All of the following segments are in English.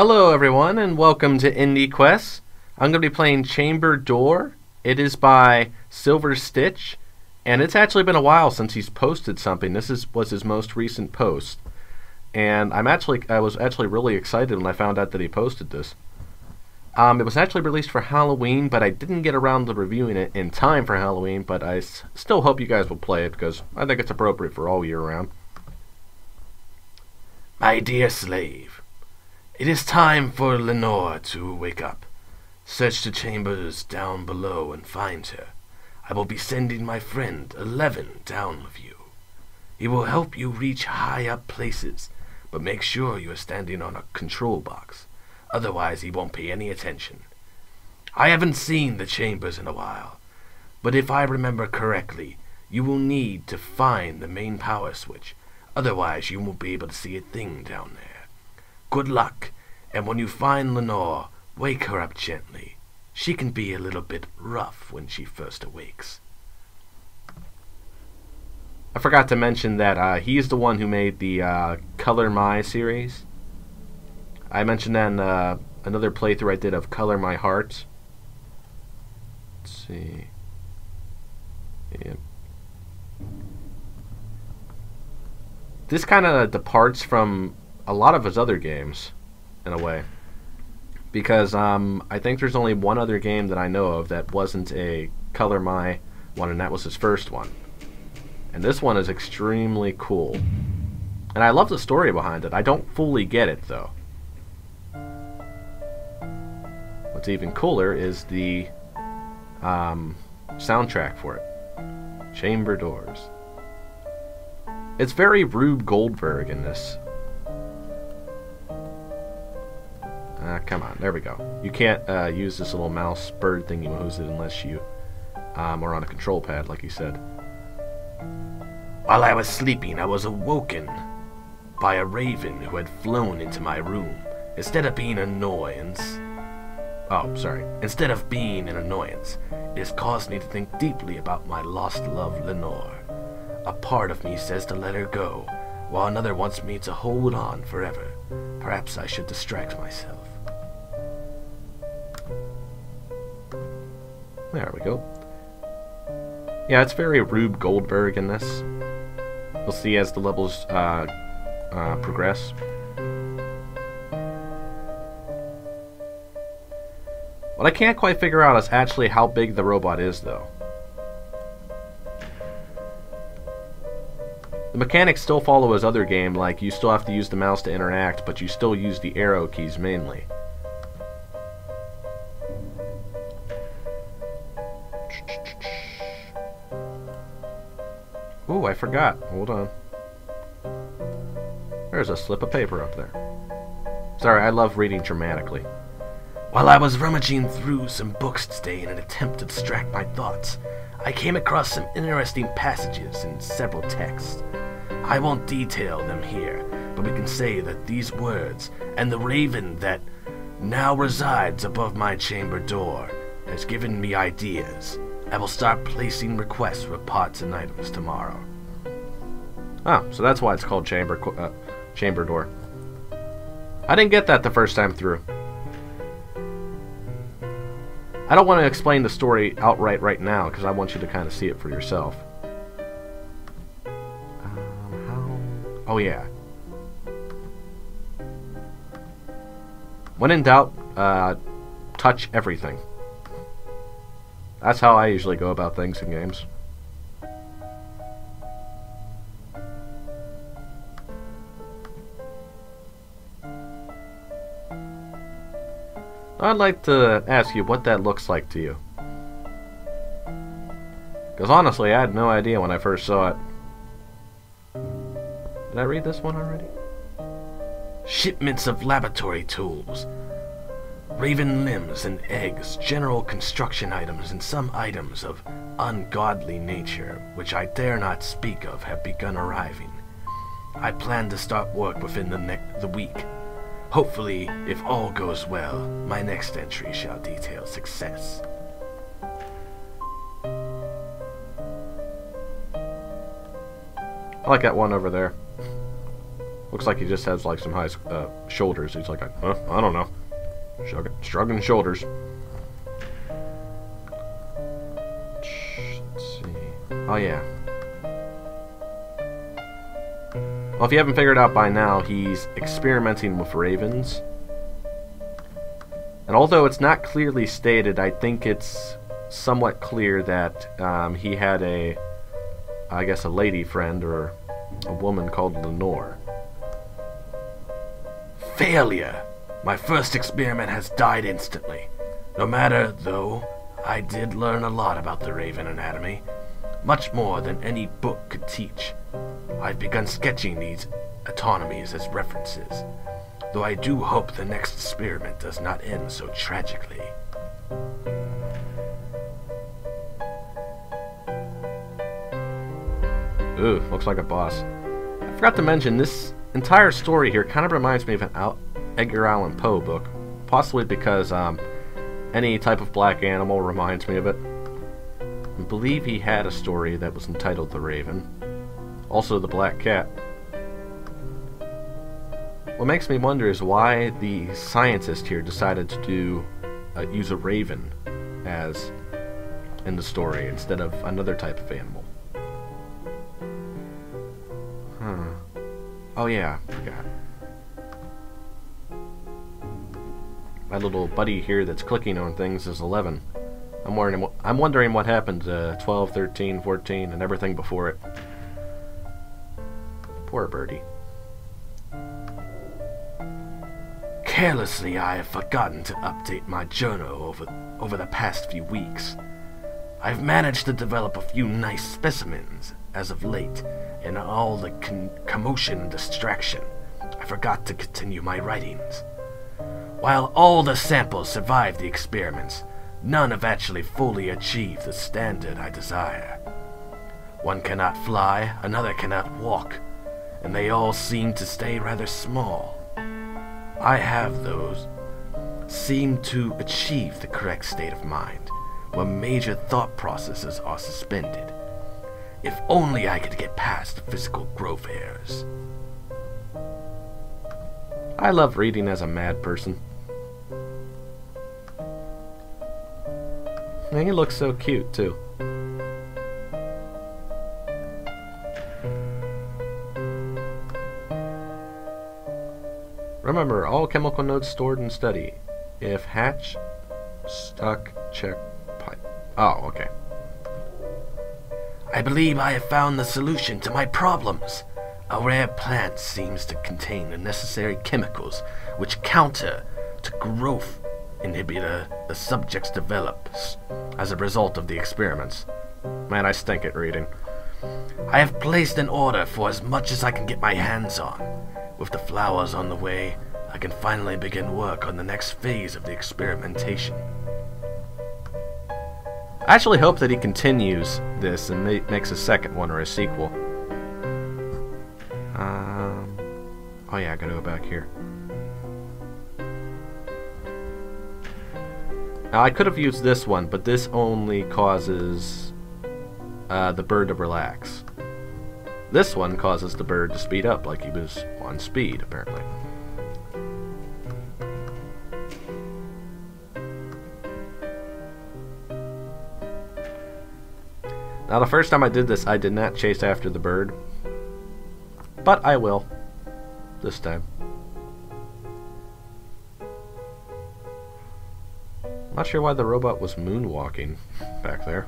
Hello everyone and welcome to Indie Quest. I'm going to be playing Chamber Door. It is by SilverStitch, and it's actually been a while since he's posted something. Was his most recent post, and I was actually really excited when I found out that he posted this. It was actually released for Halloween, but I didn't get around to reviewing it in time for Halloween, but I still hope you guys will play it because I think it's appropriate for all year round. My dear slave, it is time for Lenore to wake up. Search the chambers down below and find her. I will be sending my friend 11 down with you. He will help you reach high up places, but make sure you are standing on a control box. Otherwise he won't pay any attention. I haven't seen the chambers in a while, but if I remember correctly, you will need to find the main power switch. Otherwise you won't be able to see a thing down there. Good luck, and when you find Lenore, wake her up gently. She can be a little bit rough when she first awakes. I forgot to mention that he's the one who made the Color My series. I mentioned that in another playthrough I did of Color My Heart. Let's see. Yeah. This kind of departs from a lot of his other games, in a way. Because I think there's only one other game that I know of that wasn't a Color My one, and that was his first one. And this one is extremely cool. And I love the story behind it. I don't fully get it, though. What's even cooler is the soundtrack for it. Chamber Doors. It's very Rube Goldberg in this. Come on, there we go. You can't use this little mouse bird thingy moves it unless you are on a control pad, like he said. While I was sleeping, I was awoken by a raven who had flown into my room. Instead of being an annoyance, it has caused me to think deeply about my lost love, Lenore. A part of me says to let her go, while another wants me to hold on forever. Perhaps I should distract myself. There we go. Yeah, it's very Rube Goldberg in this. We'll see as the levels progress. What I can't quite figure out is actually how big the robot is, though. The mechanics still follow his other game, like you still have to use the mouse to interact, but you still use the arrow keys mainly. Ooh, I forgot. Hold on. There's a slip of paper up there. Sorry, I love reading dramatically. While I was rummaging through some books today in an attempt to distract my thoughts, I came across some interesting passages in several texts. I won't detail them here, but we can say that these words, and the raven that now resides above my chamber door, has given me ideas. I will start placing requests for parts and items tomorrow. Oh, so that's why it's called Chamber Door. I didn't get that the first time through. I don't want to explain the story outright right now, because I want you to kind of see it for yourself. Oh yeah. When in doubt, touch everything. That's how I usually go about things in games. I'd like to ask you what that looks like to you. Because honestly, I had no idea when I first saw it. Did I read this one already? Shipments of laboratory tools, raven limbs and eggs, general construction items, and some items of ungodly nature, which I dare not speak of, have begun arriving. I plan to start work within the week. Hopefully, if all goes well, my next entry shall detail success. I like that one over there. Looks like he just has like some high shoulders. He's like, I don't know. Shrugging shoulders. Let's see. Oh yeah. Well, if you haven't figured out by now, he's experimenting with ravens. And although it's not clearly stated, I think it's somewhat clear that he had I guess a lady friend or a woman called Lenore. Failure! My first experiment has died instantly. No matter, though, I did learn a lot about the raven anatomy. Much more than any book could teach. I've begun sketching these autonomies as references, though I do hope the next experiment does not end so tragically. Ooh, looks like a boss. I forgot to mention, this entire story here kind of reminds me of an Edgar Allan Poe book, possibly because any type of black animal reminds me of it. I believe he had a story that was entitled The Raven. Also The Black Cat. What makes me wonder is why the scientist here decided to use a raven as in the story instead of another type of animal. Oh yeah, I forgot. My little buddy here that's clicking on things is 11. I'm wondering what happened to 12, 13, 14, and everything before it. Poor birdie. Carelessly, I have forgotten to update my journal over the past few weeks. I've managed to develop a few nice specimens as of late. In all the commotion and distraction, I forgot to continue my writings. While all the samples survived the experiments, none have actually fully achieved the standard I desire. One cannot fly, another cannot walk, and they all seem to stay rather small. I have those seem to achieve the correct state of mind, where major thought processes are suspended. If only I could get past the physical growth errors. I love reading as a mad person. And he looks so cute, too. Remember, all chemical notes stored and study. If hatch, stuck, check, pipe. Oh, okay. I believe I have found the solution to my problems. A rare plant seems to contain the necessary chemicals which counter to growth inhibitor the subjects develops as a result of the experiments. Man, I stink at reading. I have placed an order for as much as I can get my hands on. With the flowers on the way, I can finally begin work on the next phase of the experimentation. I actually hope that he continues this and makes a second one or a sequel. Oh yeah, I gotta go back here. Now I could have used this one, but this only causes the bird to relax. This one causes the bird to speed up, like he was on speed, apparently. Now, the first time I did this, I did not chase after the bird. But I will. This time. I'm not sure why the robot was moonwalking back there.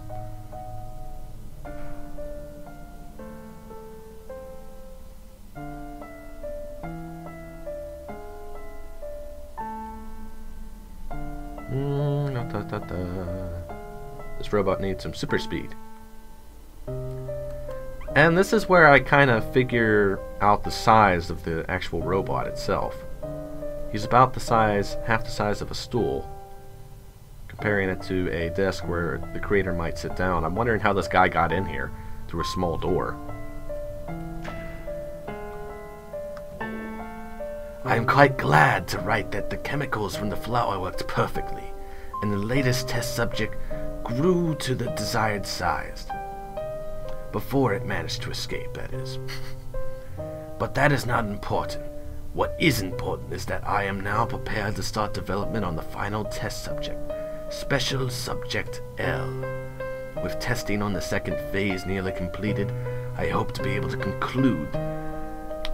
This robot needs some super speed. And this is where I kind of figure out the size of the actual robot itself. He's about the size, half the size of a stool, comparing it to a desk where the creator might sit down. I'm wondering how this guy got in here through a small door. I am quite glad to write that the chemicals from the flower worked perfectly, and the latest test subject grew to the desired size. Before it managed to escape, that is. But that is not important. What is important is that I am now prepared to start development on the final test subject, Special Subject L. With testing on the second phase nearly completed, I hope to be able to conclude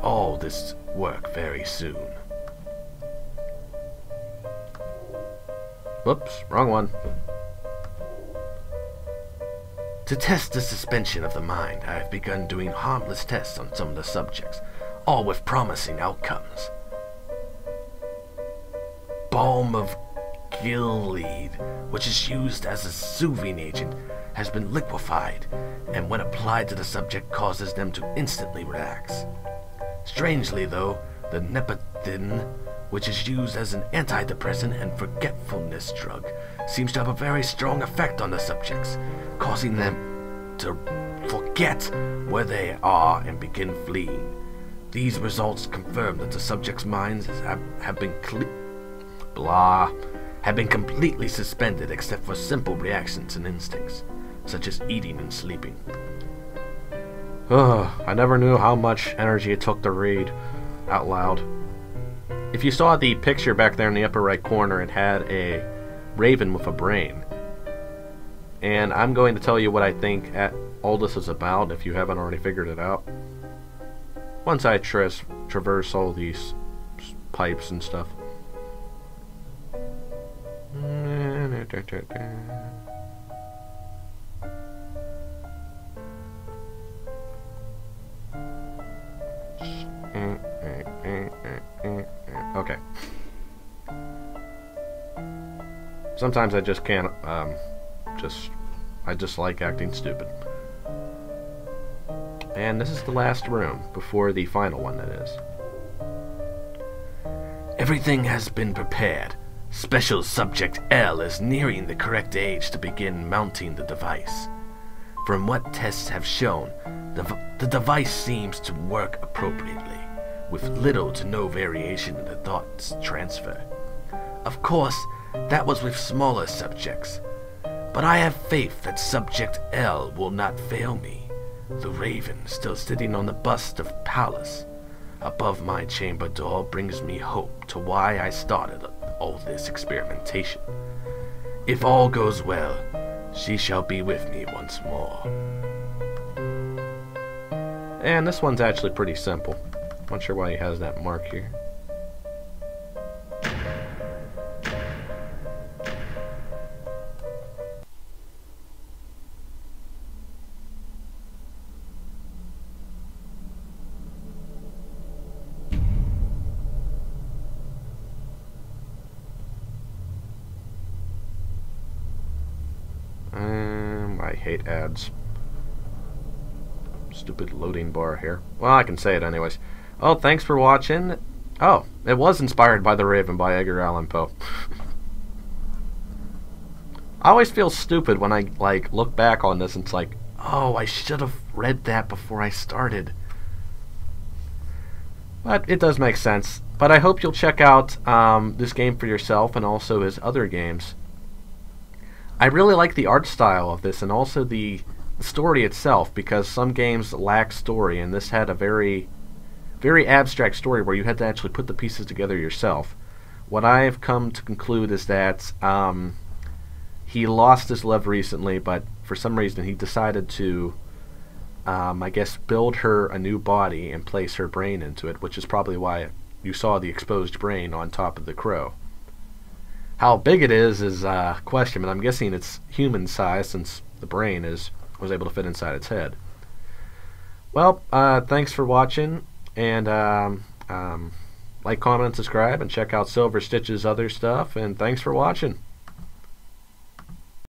all this work very soon. Whoops, wrong one. To test the suspension of the mind, I have begun doing harmless tests on some of the subjects, all with promising outcomes. Balm of Gilead, which is used as a soothing agent, has been liquefied, and when applied to the subject causes them to instantly relax. Strangely though, the Nepenthin, which is used as an antidepressant and forgetfulness drug, seems to have a very strong effect on the subjects, causing them to forget where they are and begin fleeing. These results confirm that the subjects' minds have been completely suspended except for simple reactions and instincts, such as eating and sleeping. I never knew how much energy it took to read out loud. If you saw the picture back there in the upper right corner, it had a raven with a brain. And I'm going to tell you what I think all this is about, if you haven't already figured it out. Once I traverse all these pipes and stuff. Okay. Sometimes I just can't, I just like acting stupid. And this is the last room, before the final one, that is. Everything has been prepared. Special Subject L is nearing the correct age to begin mounting the device. From what tests have shown, the device seems to work appropriately, with little to no variation in the thoughts transfer. Of course, that was with smaller subjects, but I have faith that Subject L will not fail me. The raven, still sitting on the bust of Pallas above my chamber door, brings me hope to why I started all this experimentation. If all goes well, she shall be with me once more. And this one's actually pretty simple. Not sure why he has that mark here. I hate ads. Stupid loading bar here. Well, I can say it anyways. Oh, thanks for watching. Oh, it was inspired by The Raven by Edgar Allan Poe. I always feel stupid when I look back on this and it's like, oh, I should have read that before I started. But it does make sense. But I hope you'll check out this game for yourself and also his other games. I really like the art style of this and also the story itself, because some games lack story and this had a very abstract story where you had to actually put the pieces together yourself. What I've come to conclude is that he lost his love recently, but for some reason he decided to I guess build her a new body and place her brain into it, which is probably why you saw the exposed brain on top of the crow. How big it is a question, but I'm guessing it's human size since the brain was able to fit inside its head. Well, thanks for watching, and like, comment, subscribe, and check out SilverStitch's other stuff, and thanks for watching.